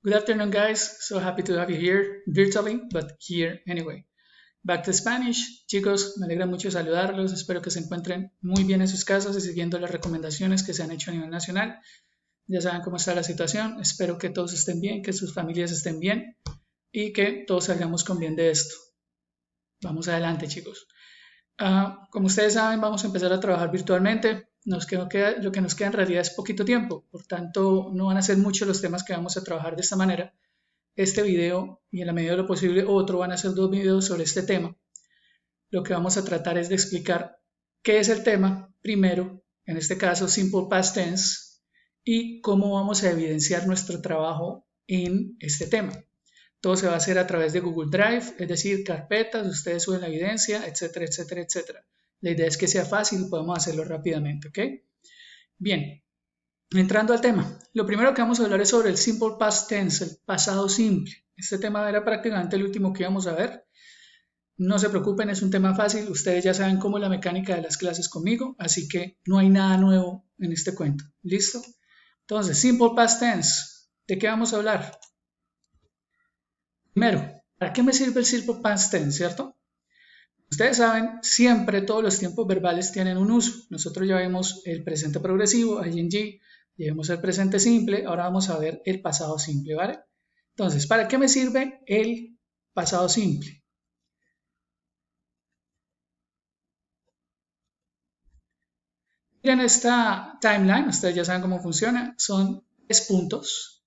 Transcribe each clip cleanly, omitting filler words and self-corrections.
Good afternoon, guys. So happy to have you here virtually, but here anyway. Back to Spanish. Chicos, me alegra mucho saludarlos. Espero que se encuentren muy bien en sus casas y siguiendo las recomendaciones que se han hecho a nivel nacional. Ya saben cómo está la situación. Espero que todos estén bien, que sus familias estén bien y que todos salgamos con bien de esto. Vamos adelante, chicos. Como ustedes saben, vamos a empezar a trabajar virtualmente. Lo que nos queda en realidad es poquito tiempo, por tanto no van a ser muchos los temas que vamos a trabajar de esta manera. Este video y en la medida de lo posible otro van a ser 2 videos sobre este tema. Lo que vamos a tratar es de explicar qué es el tema primero, en este caso Simple Past Tense, y cómo vamos a evidenciar nuestro trabajo en este tema. Todo se va a hacer a través de Google Drive, es decir, carpetas, ustedes suben la evidencia, etcétera, etcétera, etcétera. La idea es que sea fácil y podemos hacerlo rápidamente, ¿ok? Bien, entrando al tema. Lo primero que vamos a hablar es sobre el Simple Past Tense, el pasado simple. Este tema era prácticamente el último que íbamos a ver. No se preocupen, es un tema fácil. Ustedes ya saben cómo es la mecánica de las clases conmigo, así que no hay nada nuevo en este cuento. ¿Listo? Entonces, Simple Past Tense. ¿De qué vamos a hablar? Primero, ¿para qué me sirve el Simple Past Tense, cierto? Ustedes saben, siempre todos los tiempos verbales tienen un uso. Nosotros ya vimos el presente progresivo, ing, ya vimos el presente simple, ahora vamos a ver el pasado simple, ¿vale? Entonces, ¿para qué me sirve el pasado simple? Miren esta timeline, ustedes ya saben cómo funciona, son 3 puntos.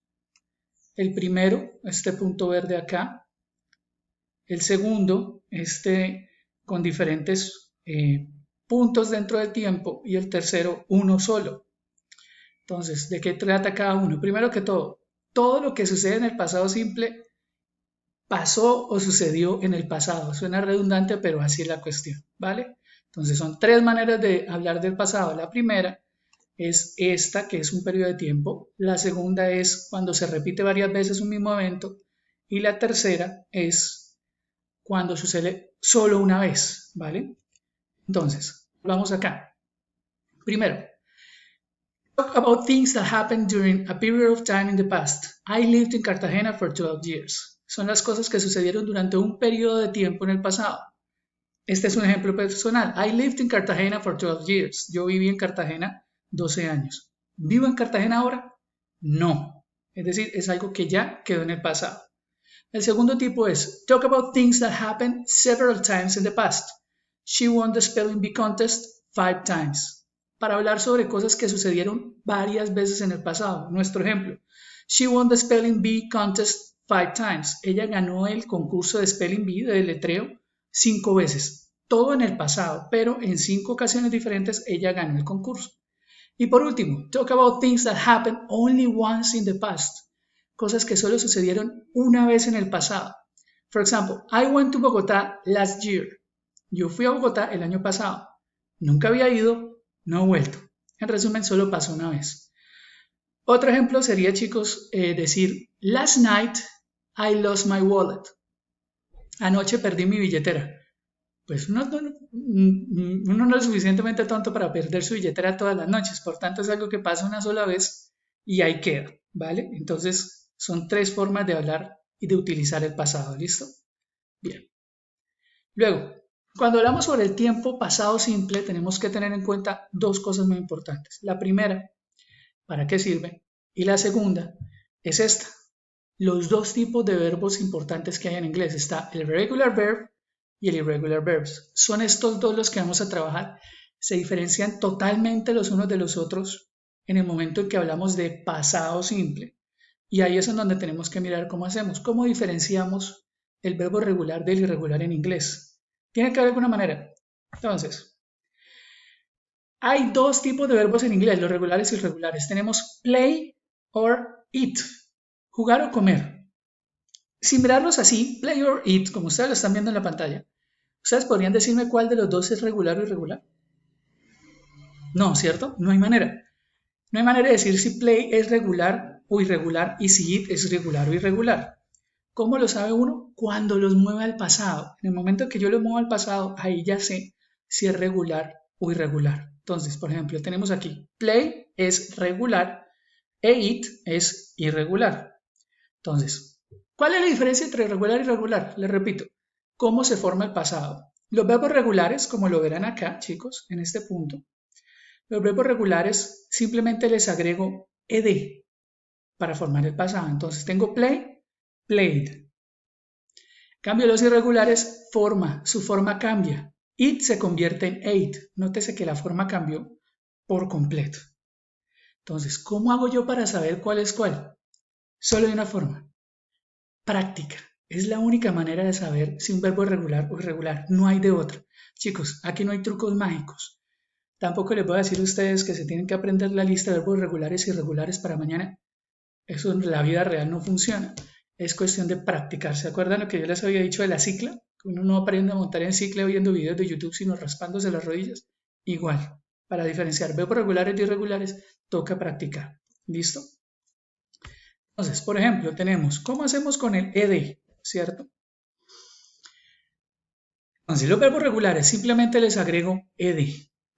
El primero, este punto verde acá. El segundo, este con diferentes puntos dentro del tiempo. Y el tercero, uno solo. Entonces, ¿de qué trata cada uno? Primero que todo lo que sucede en el pasado simple pasó o sucedió en el pasado. Suena redundante, pero así es la cuestión, ¿vale? Entonces, son 3 maneras de hablar del pasado. La primera es esta, que es un periodo de tiempo. La segunda es cuando se repite varias veces un mismo evento. Y la tercera es cuando sucede solo una vez, ¿vale? Entonces, vamos acá. Primero, talk about things that happened during a period of time in the past. I lived in Cartagena for 12 years. Son las cosas que sucedieron durante un periodo de tiempo en el pasado. Este es un ejemplo personal. I lived in Cartagena for 12 years. Yo viví en Cartagena 12 años. ¿Vivo en Cartagena ahora? No. Es decir, es algo que ya quedó en el pasado. El segundo tipo es talk about things that happened several times in the past. She won the spelling bee contest 5 times. Para hablar sobre cosas que sucedieron varias veces en el pasado. Nuestro ejemplo. She won the spelling bee contest 5 times. Ella ganó el concurso de spelling bee, de deletreo, 5 veces. Todo en el pasado, pero en 5 ocasiones diferentes ella ganó el concurso. Y por último, talk about things that happened only once in the past. Cosas que solo sucedieron una vez en el pasado. For example, I went to Bogotá last year. Yo fui a Bogotá el año pasado. Nunca había ido, no he vuelto. En resumen, solo pasó una vez. Otro ejemplo sería, chicos, decir, last night I lost my wallet. Anoche perdí mi billetera. Pues uno no es suficientemente tonto para perder su billetera todas las noches. Por tanto, es algo que pasa una sola vez y ahí queda, ¿vale? Entonces, son 3 formas de hablar y de utilizar el pasado, ¿listo? Bien. Luego, cuando hablamos sobre el tiempo pasado simple, tenemos que tener en cuenta 2 cosas muy importantes. La primera, ¿para qué sirve? Y la segunda es esta. Los 2 tipos de verbos importantes que hay en inglés. Está el regular verb y el irregular verbs. Son estos 2 los que vamos a trabajar. Se diferencian totalmente los unos de los otros en el momento en que hablamos de pasado simple. Y ahí es en donde tenemos que mirar cómo hacemos, cómo diferenciamos el verbo regular del irregular en inglés. Tiene que haber alguna manera. Entonces, hay 2 tipos de verbos en inglés, los regulares y irregulares. Tenemos play or eat, jugar o comer. Sin mirarlos así, play or eat, como ustedes lo están viendo en la pantalla, ¿ustedes podrían decirme cuál de los 2 es regular o irregular? No, ¿cierto? No hay manera. No hay manera de decir si play es regular o irregular y si it es regular o irregular. ¿Cómo lo sabe uno? Cuando los mueve al pasado. En el momento que yo los muevo al pasado, ahí ya sé si es regular o irregular. Entonces, por ejemplo, tenemos aquí play es regular e it es irregular. Entonces, ¿cuál es la diferencia entre regular y irregular? Les repito, ¿cómo se forma el pasado? Los verbos regulares, como lo verán acá, chicos, en este punto, los verbos regulares simplemente les agrego ed para formar el pasado. Entonces tengo play, played. Cambio los irregulares, su forma cambia. It se convierte en ate. Nótese que la forma cambió por completo. Entonces, ¿cómo hago yo para saber cuál es cuál? Solo de una forma. Práctica. Es la única manera de saber si un verbo es regular o irregular. No hay de otra. Chicos, aquí no hay trucos mágicos. Tampoco les voy a decir a ustedes que se tienen que aprender la lista de verbos regulares y irregulares para mañana. Eso en la vida real no funciona. Es cuestión de practicar. ¿Se acuerdan lo que yo les había dicho de la cicla? Que uno no aprende a montar en cicla viendo videos de YouTube, sino raspándose las rodillas. Igual, para diferenciar verbos regulares de irregulares, toca practicar. ¿Listo? Entonces, por ejemplo, tenemos, ¿cómo hacemos con el ed? ¿Cierto? Entonces, los verbos regulares simplemente les agrego ed.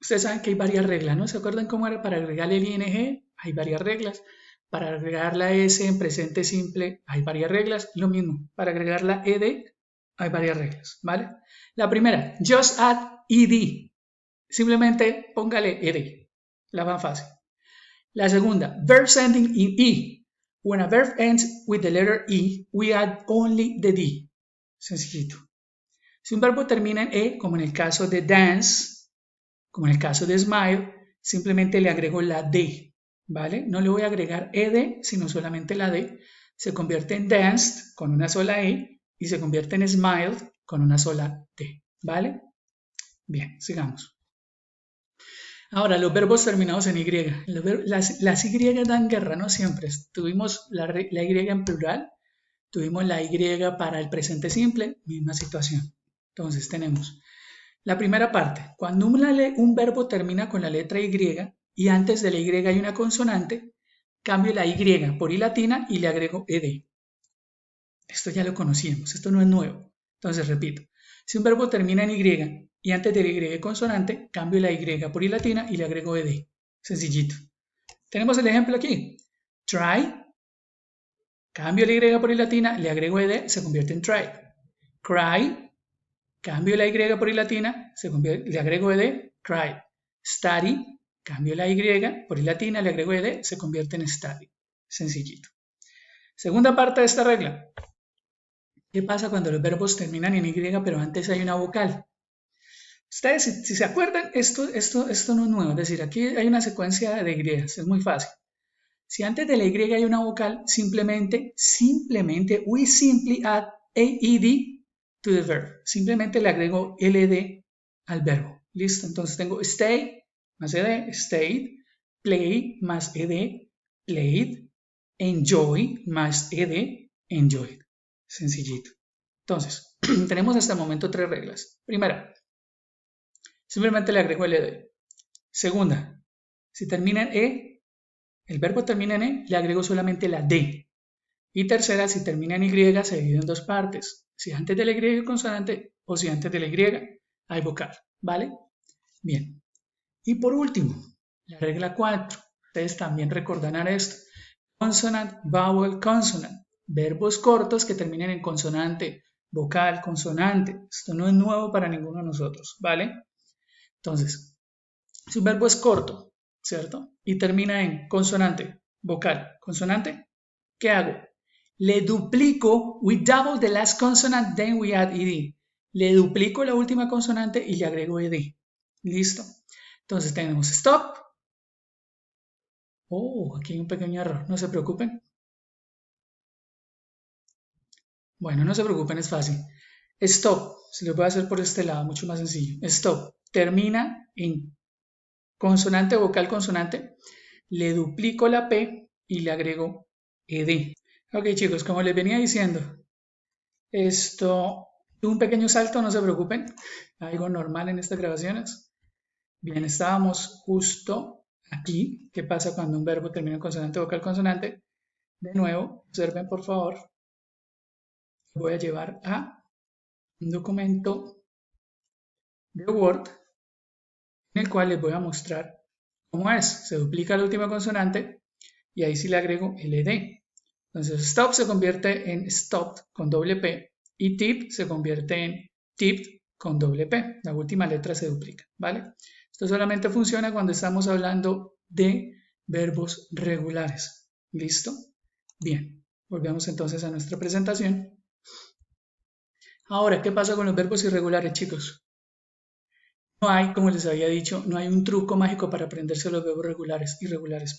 Ustedes saben que hay varias reglas, ¿no? ¿Se acuerdan cómo era para agregarle el ing? Hay varias reglas. Para agregar la S en presente simple hay varias reglas. Lo mismo, para agregar la ed hay varias reglas, ¿vale? La primera, just add ed. Simplemente póngale ed. La más fácil. La segunda, verbs ending in e. When a verb ends with the letter e, we add only the d. Sencillito. Si un verbo termina en e, como en el caso de dance, como en el caso de smile, simplemente le agrego la d. ¿Vale? No le voy a agregar ed, sino solamente la d. Se convierte en danced con una sola e y se convierte en smiled con una sola d. ¿Vale? Bien, sigamos. Ahora, los verbos terminados en y. Las y dan guerra, ¿no? Siempre. Tuvimos la y en plural, tuvimos la y para el presente simple, misma situación. Entonces tenemos la primera parte. Cuando un verbo termina con la letra y y antes de la Y hay una consonante, cambio la Y por I latina y le agrego ED. Esto ya lo conocíamos, esto no es nuevo. Entonces repito, si un verbo termina en Y y antes de la Y hay consonante, cambio la Y por I latina y le agrego ED. Sencillito. Tenemos el ejemplo aquí. Try, cambio la Y por I latina, le agrego ED, se convierte en try. Cry, cambio la Y por I latina, le agrego ED, cry. Study, cambio la Y por I latina, le agrego ED, se convierte en study. Sencillito. Segunda parte de esta regla. ¿Qué pasa cuando los verbos terminan en Y pero antes hay una vocal? Ustedes, si se acuerdan, esto no es nuevo. Es decir, aquí hay una secuencia de Y, es muy fácil. Si antes de la Y hay una vocal, simplemente, we simply add AED to the verb. Simplemente le agrego LD al verbo. ¿Listo? Entonces tengo stay más ED, stayed, play más ED, played, enjoy más ED, enjoyed. Sencillito. Entonces, tenemos hasta el momento 3 reglas. Primera, simplemente le agrego LD. Segunda, si termina en E, el verbo termina en E, le agrego solamente la D. Y tercera, si termina en Y, se divide en 2 partes. Si antes de la Y hay consonante o si antes de la Y hay vocal. ¿Vale? Bien. Y por último, la regla 4. Ustedes también recordarán esto. Consonant, vowel, consonant. Verbos cortos que terminen en consonante, vocal, consonante. Esto no es nuevo para ninguno de nosotros. ¿Vale? Entonces, si un verbo es corto, ¿cierto? Y termina en consonante, vocal, consonante, ¿qué hago? Le duplico, we double the last consonant, then we add ed. Le duplico la última consonante y le agrego ed. ¿Listo? Entonces tenemos stop. Oh, aquí hay un pequeño error, no se preocupen. Bueno, no se preocupen, es fácil. Stop, se lo voy a hacer por este lado, mucho más sencillo. Stop, termina en consonante, vocal, consonante. Le duplico la P y le agrego ed. Ok, chicos, como les venía diciendo, esto tuvo un pequeño salto, no se preocupen, algo normal en estas grabaciones. Bien, estábamos justo aquí. ¿Qué pasa cuando un verbo termina en consonante, vocal, consonante? De nuevo, observen por favor. Voy a llevar a un documento de Word en el cual les voy a mostrar cómo es. Se duplica la última consonante y ahí sí le agrego el ed. Entonces stop se convierte en stopped con doble P y tip se convierte en tipped con doble P. La última letra se duplica, ¿vale? Esto solamente funciona cuando estamos hablando de verbos regulares. ¿Listo? Bien, volvemos entonces a nuestra presentación. Ahora, ¿qué pasa con los verbos irregulares, chicos? No hay, como les había dicho, no hay un truco mágico para aprenderse los verbos irregulares.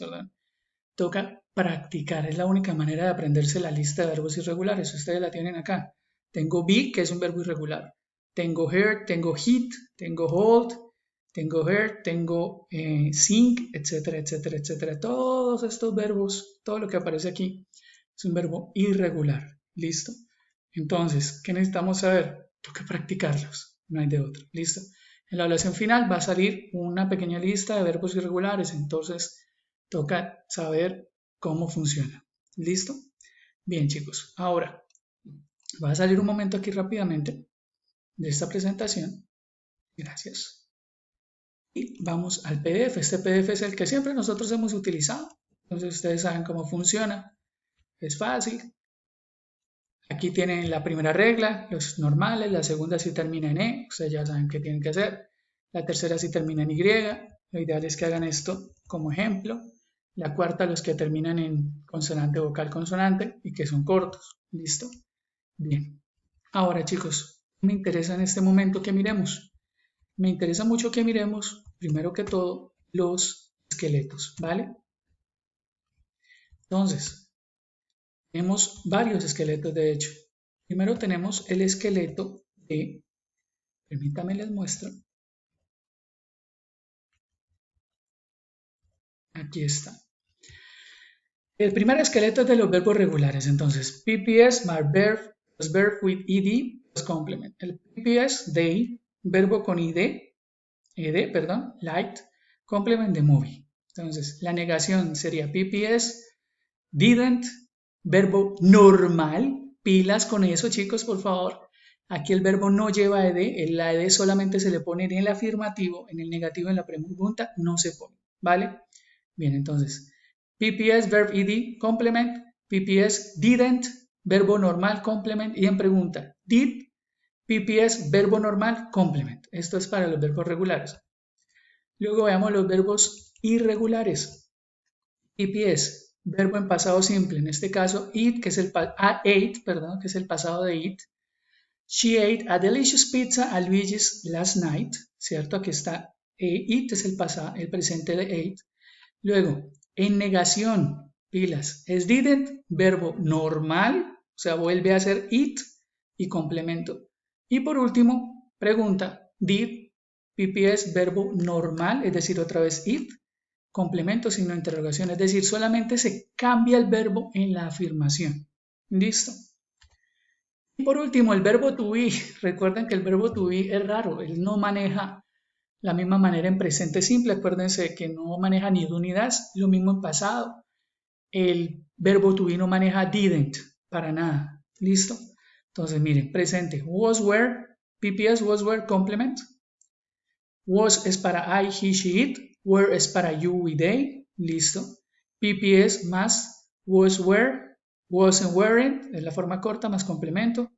Toca practicar, es la única manera de aprenderse la lista de verbos irregulares. Ustedes la tienen acá. Tengo be, que es un verbo irregular. Tengo heard, tengo hit, tengo hold, tengo heard, tengo sing, etcétera, etcétera, etcétera. Todos estos verbos, todo lo que aparece aquí, es un verbo irregular. ¿Listo? Entonces, ¿qué necesitamos saber? Toca practicarlos, no hay de otro. ¿Listo? En la evaluación final va a salir una pequeña lista de verbos irregulares, entonces toca saber cómo funciona. ¿Listo? Bien, chicos. Ahora, va a salir un momento aquí rápidamente de esta presentación. Gracias. Y vamos al PDF. Este PDF es el que siempre nosotros hemos utilizado. Entonces ustedes saben cómo funciona. Es fácil. Aquí tienen la primera regla, los normales. La segunda sí termina en E. Ustedes ya saben qué tienen que hacer. La tercera sí termina en Y. Lo ideal es que hagan esto como ejemplo. La cuarta, los que terminan en consonante, vocal, consonante y que son cortos. ¿Listo? Bien. Ahora, chicos, me interesa en este momento que miremos. Me interesa mucho que miremos, primero que todo, los esqueletos, ¿vale? Entonces, tenemos varios esqueletos, de hecho. Primero tenemos el esqueleto de, permítanme les muestro. Aquí está. El primer esqueleto es de los verbos regulares, entonces PPS más verb plus verb with ed plus complement. El PPS, they, verbo con ed, light, complement de movie. Entonces, la negación sería PPS, didn't, verbo normal, pilas con eso chicos, por favor. Aquí el verbo no lleva ed, la ed solamente se le pone en el afirmativo, en el negativo, en la pregunta no se pone, ¿vale? Bien, entonces, PPS, verb ed, complement, PPS, didn't, verbo normal, complement, y en pregunta, did, PPS, verbo normal, complement. Esto es para los verbos regulares. Luego veamos los verbos irregulares. PPS, verbo en pasado simple, en este caso, eat, que es el, que es el pasado de eat. She ate a delicious pizza at Luigi's last night, ¿cierto? Aquí está, eat es el pasado, el presente de ate. Luego, en negación, pilas, es didn't, verbo normal, o sea, vuelve a ser it y complemento. Y por último, pregunta, did, PPS, verbo normal, es decir, otra vez it, complemento, signo de interrogación, es decir, solamente se cambia el verbo en la afirmación. ¿Listo? Y por último, el verbo to be. Recuerden que el verbo to be es raro, él no maneja la misma manera en presente simple, acuérdense que no maneja ni do ni das, lo mismo en pasado. El verbo to be no maneja didn't, para nada. ¿Listo? Entonces, miren, presente, was, were, PPS, was, were, complement. Was es para I, he, she, it. Were es para you, we, they. Listo. PPS más was, were, wasn't, weren't, es la forma corta más complemento.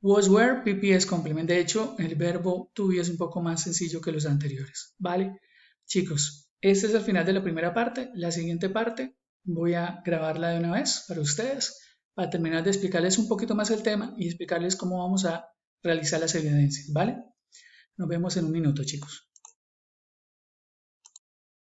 Was, were, PPS, complement. De hecho, el verbo to be es un poco más sencillo que los anteriores, ¿vale? Chicos, este es el final de la primera parte. La siguiente parte voy a grabarla de una vez para ustedes, para terminar de explicarles un poquito más el tema y explicarles cómo vamos a realizar las evidencias, ¿vale? Nos vemos en un minuto, chicos.